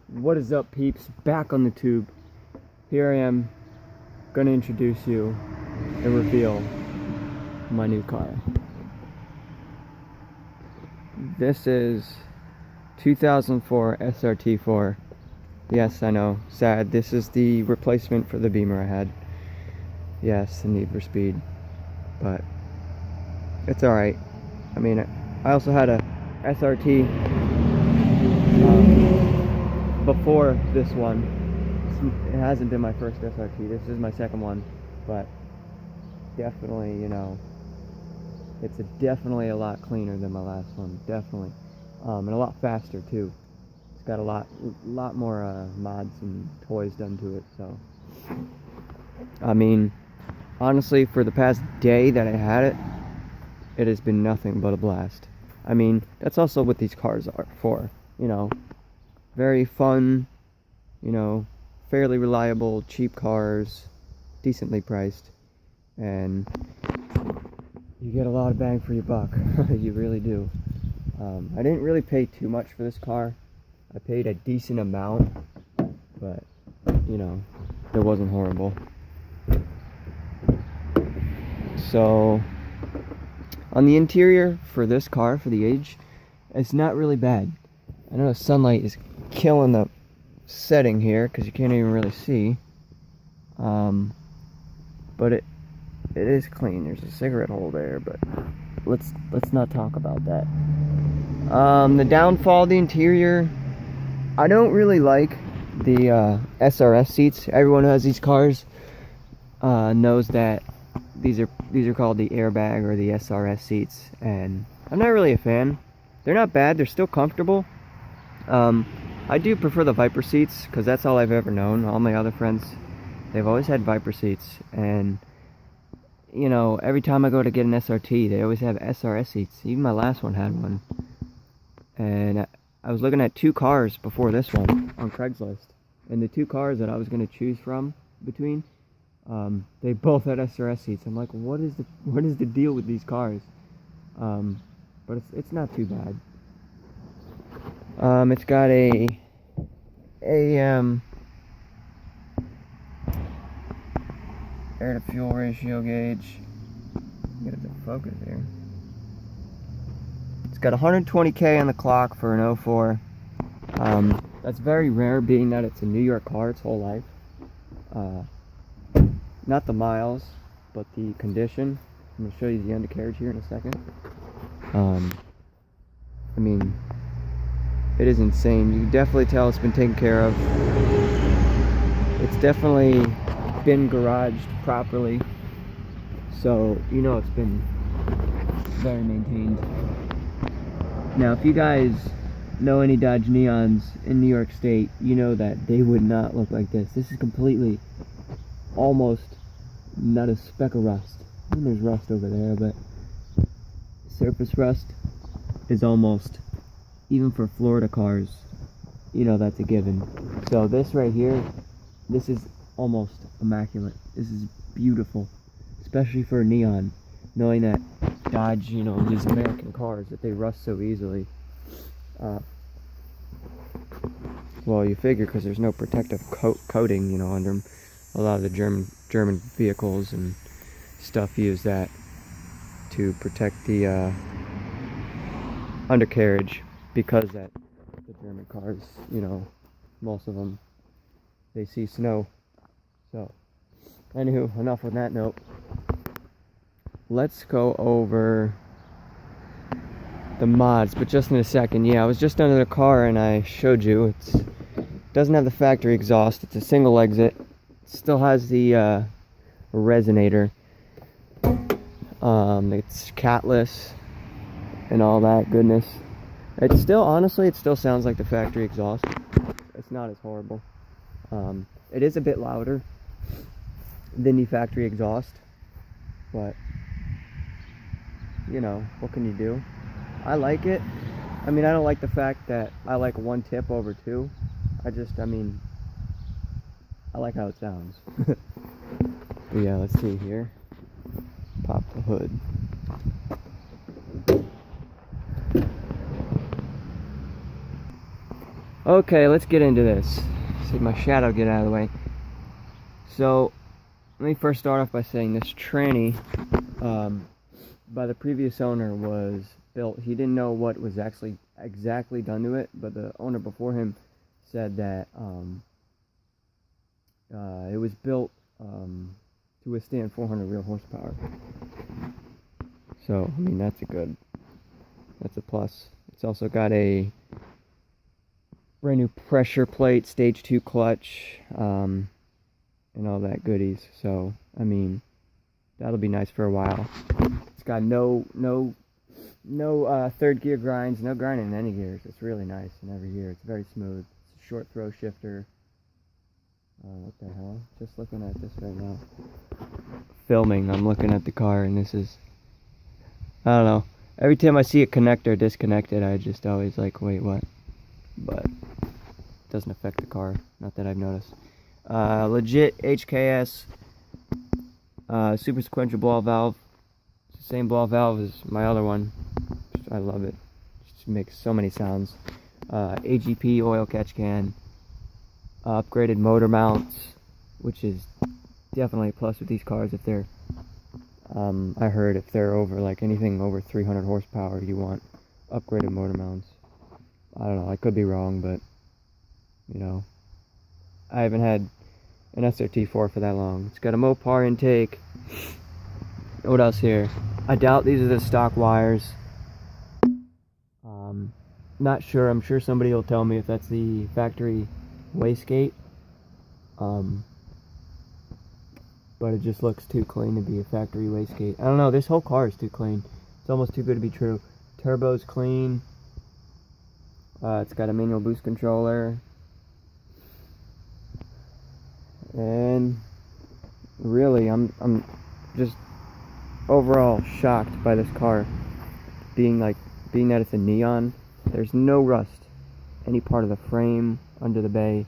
What is up, peeps? Back on the tube. Here I am, gonna introduce you and reveal my new car. This is 2004 SRT4. Yes, I know, sad. This is the replacement for the Beamer I had. Yes, the Need for Speed. But it's alright. I mean, I also had a SRT before this one. It hasn't been my first SRT. This is my second one, but definitely, you know, it's definitely a lot cleaner than my last one. Definitely, and a lot faster too. It's got a lot more mods and toys done to it. So, I mean, honestly, for the past day that I had it, it has been nothing but a blast. I mean, that's also what these cars are for. You know, very fun, you know, fairly reliable, cheap cars, decently priced, and you get a lot of bang for your buck. You really do. I didn't really pay too much for this car. I paid a decent amount, but, you know, it wasn't horrible. So, on the interior for this car, for the age, it's not really bad. I know the sunlight is killing the setting here because you can't even really see, but it is clean. There's a cigarette hole there, but let's not talk about that. The downfall of the interior, I don't really like the SRS seats. Everyone who has these cars knows that these are called the airbag or the SRS seats, and I'm not really a fan. They're not bad. They're still comfortable. I do prefer the Viper seats because that's all I've ever known. All my other friends, they've always had Viper seats, and you know, every time I go to get an SRT, they always have SRS seats. Even my last one had one. And I was looking at two cars before this one on Craigslist, and the two cars that I was going to choose from between, they both had SRS seats. I'm like, what is the deal with these cars? But it's not too bad. It's got a air to fuel ratio gauge. Get it to focus here. It's got 120k on the clock for an 04. That's very rare, being that it's a New York car its whole life. Not the miles, but the condition. I'm gonna show you the undercarriage here in a second. I mean, it is insane. You can definitely tell it's been taken care of. It's definitely been garaged properly, so you know it's been very maintained. Now, if you guys know any Dodge Neons in New York State, you know that they would not look like this. This is completely, almost not a speck of rust. I mean, there's rust over there, but surface rust is almost, even for Florida cars, you know that's a given. So this right here, this is almost immaculate. This is beautiful, especially for a Neon, knowing that Dodge, you know, these American cars, that they rust so easily. Well, you figure because there's no protective coating, you know, under them. A lot of the German vehicles and stuff use that to protect the undercarriage, because that the German cars, you know, most of them, they see snow. So, anywho, enough on that note. Let's go over the mods, but just in a second. Yeah, I was just under the car and I showed you. It doesn't have the factory exhaust. It's a single exit. It still has the resonator. It's catless and all that goodness. It's still, honestly, it still sounds like the factory exhaust. It's not as horrible. It is a bit louder than the factory exhaust, but you know, what can you do? I like it. I mean, I don't like the fact that I like one tip over two. I mean, I like how it sounds. But yeah, let's see here. Pop the hood. Okay, let's get into this. See my shadow get out of the way. So, let me first start off by saying this tranny, by the previous owner, was built. He didn't know what was actually exactly done to it, but the owner before him said that it was built to withstand 400 real horsepower. So, I mean, that's a plus. It's also got a brand new pressure plate, stage 2 clutch, and all that goodies. So, I mean, that'll be nice for a while. It's got no third gear grinds, no grinding in any gears. It's really nice in every gear. It's very smooth. It's a short throw shifter. What the hell? Just looking at this right now. Filming, I'm looking at the car, and this is, I don't know. Every time I see a connector disconnected, I just always like, wait, what? But it doesn't affect the car, not that I've noticed. Legit HKS super sequential ball valve. It's the same ball valve as my other one. I love it. It just makes so many sounds. AGP oil catch can. Upgraded motor mounts, which is definitely a plus with these cars. If they're, I heard if they're over, like anything over 300 horsepower, you want upgraded motor mounts. I don't know, I could be wrong, but, you know, I haven't had an SRT4 for that long. It's got a Mopar intake. What else here? I doubt these are the stock wires. Not sure. I'm sure somebody will tell me if that's the factory wastegate. But it just looks too clean to be a factory wastegate. I don't know, this whole car is too clean. It's almost too good to be true. Turbo's clean. It's got a manual boost controller. And really, I'm just overall shocked by this car. Being that it's a neon, there's no rust. Any part of the frame, under the bay,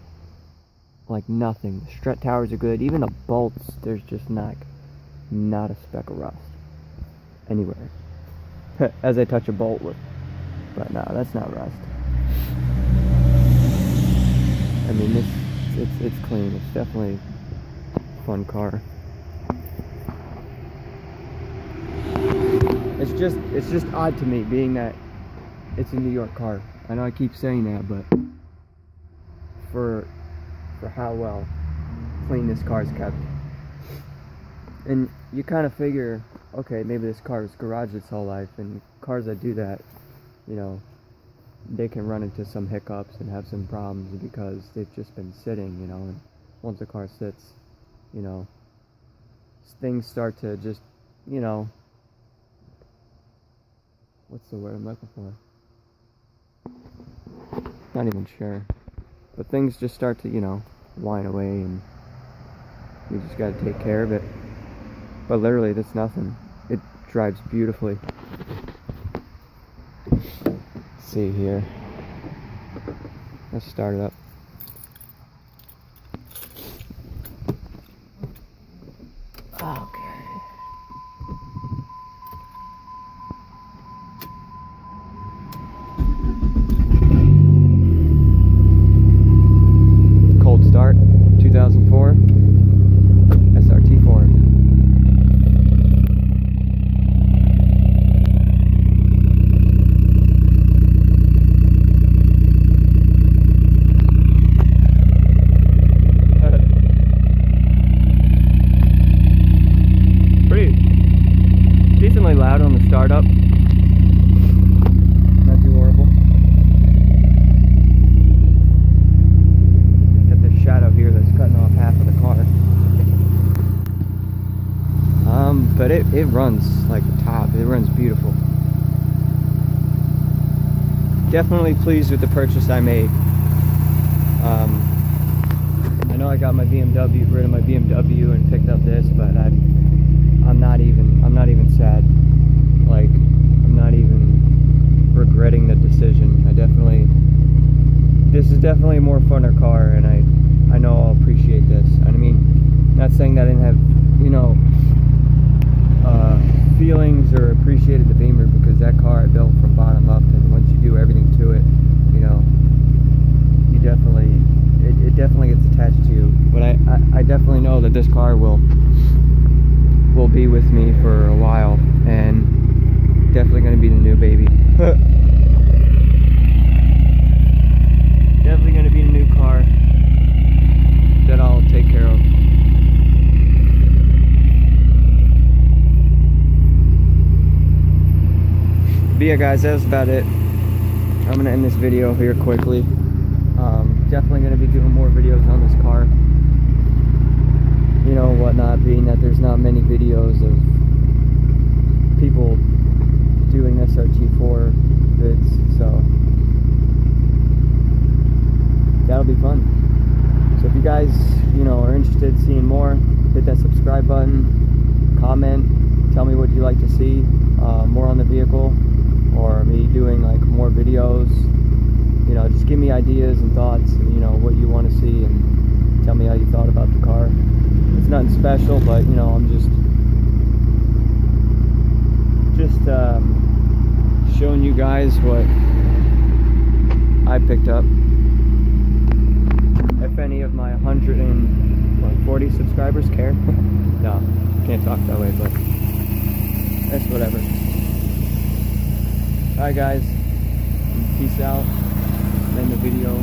like nothing. The strut towers are good. Even the bolts, there's just not a speck of rust anywhere. As I touch a bolt with, but no, that's not rust. I mean, it's clean. It's definitely a fun car. It's just odd to me, being that it's a New York car. I know I keep saying that, but for how well clean this car's kept. And you kind of figure, okay, maybe this car was garaged its whole life, and cars that do that, you know, they can run into some hiccups and have some problems because they've just been sitting, you know, and once a car sits, you know, things start to just, you know, what's the word I'm looking for? Not even sure. But things just start to, you know, whine away, and you just gotta take care of it. But literally, that's nothing. It drives beautifully. Let's see here. Let's start it up. Okay. Cold start, 2004 SRT4. Decently loud on the startup. Not too horrible. Got this shadow here that's cutting off half of the car. But it runs like top. It runs beautiful. Definitely pleased with the purchase I made. I know I got my BMW, rid of my BMW, and picked up this, but I'm not even sad. Like, I'm not even regretting the decision. This is definitely a more funner car, and I know I'll appreciate this. And I mean, not saying that I didn't have, you know, feelings or appreciated the Beamer, because that car I built from bottom up, and once you do everything to it, you know, car will be with me for a while, and definitely going to be the new baby. Definitely going to be the new car that I'll take care of. But yeah, guys, that's about it. I'm going to end this video here quickly. Definitely going to be doing more videos on this car. You know, whatnot, being that there's not many videos of people doing SRT4 vids, so that'll be fun. So if you guys, you know, are interested in seeing more, hit that subscribe button, comment, tell me what you'd like to see, more on the vehicle, or me doing like more videos. You know, just give me ideas and thoughts, and you know, what you want to see, and tell me how you thought about the car. It's nothing special, but you know, I'm just showing you guys what I picked up. If any of my 140 subscribers care. No, can't talk that way, but that's whatever. Alright guys, peace out, end the video,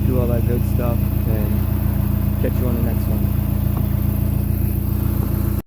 do all that good stuff, and catch you on the next one.